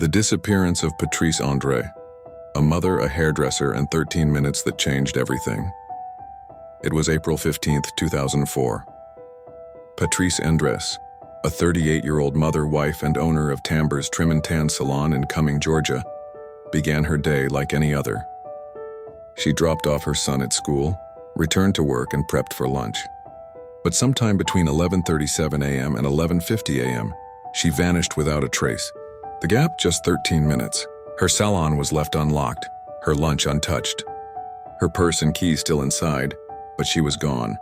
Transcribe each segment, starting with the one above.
The disappearance of Patrice Endres, a mother, a hairdresser, and 13 minutes that changed everything. It was April 15, 2004. Patrice Endres, a 38-year-old mother, wife, and owner of Tamber's Trim and Tan Salon in Cumming, Georgia, began her day like any other. She dropped off her son at school, returned to work, and prepped for lunch. But sometime between 11:37 a.m. and 11:50 a.m., she vanished without a trace. The gap, just 13 minutes. Her salon was left unlocked, her lunch untouched. Her purse and keys still inside, but she was gone.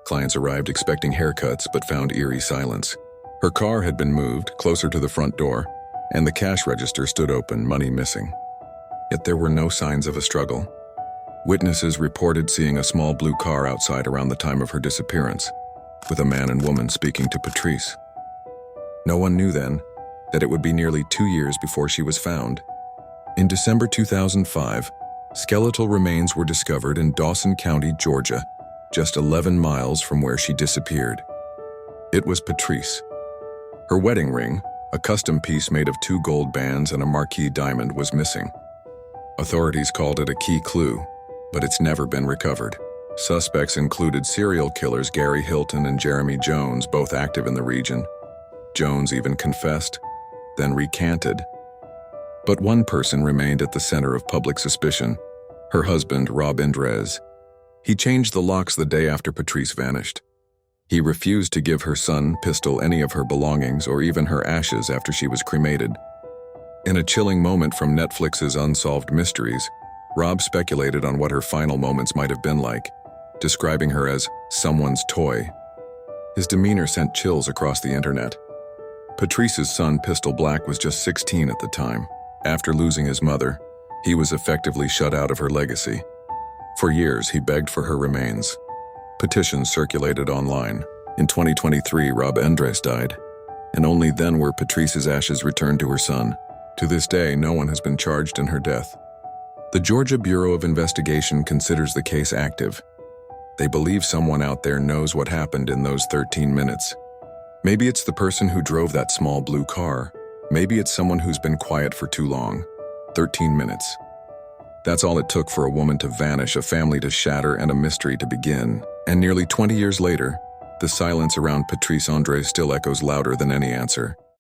Clients arrived expecting haircuts but found eerie silence. Her car had been moved closer to the front door, and the cash register stood open, money missing. Yet there were no signs of a struggle. Witnesses reported seeing a small blue car outside around the time of her disappearance, with a man and woman speaking to Patrice. No one knew then that it would be nearly 2 years before she was found. In December 2005, skeletal remains were discovered in Dawson County, Georgia, just 11 miles from where she disappeared. It was Patrice. Her wedding ring, a custom piece made of 2 gold bands and a marquise diamond, was missing. Authorities called it a key clue, but it's never been recovered. Suspects included serial killers Gary Hilton and Jeremy Jones, both active in the region. Jones even confessed, then recanted. But one person remained at the center of public suspicion, her husband, Rob Endres. He changed the locks the day after Patrice vanished. He refused to give her son, pistol, any of her belongings or even her ashes after she was cremated. In a chilling moment from Netflix's Unsolved Mysteries, Rob speculated on what her final moments might have been like, describing her as someone's toy. His demeanor sent chills across the internet. Patrice's son, Pistol Black, was just 16 at the time. After losing his mother, he was effectively shut out of her legacy. For years, he begged for her remains. Petitions circulated online. In 2023, Rob Endres died, and only then were Patrice's ashes returned to her son. To this day, no one has been charged in her death. The Georgia Bureau of Investigation considers the case active. They believe someone out there knows what happened in those 13 minutes. Maybe it's the person who drove that small blue car. Maybe it's someone who's been quiet for too long. 13 minutes. That's all it took for a woman to vanish, a family to shatter, and a mystery to begin. And nearly 20 years later, the silence around Patrice Endres still echoes louder than any answer.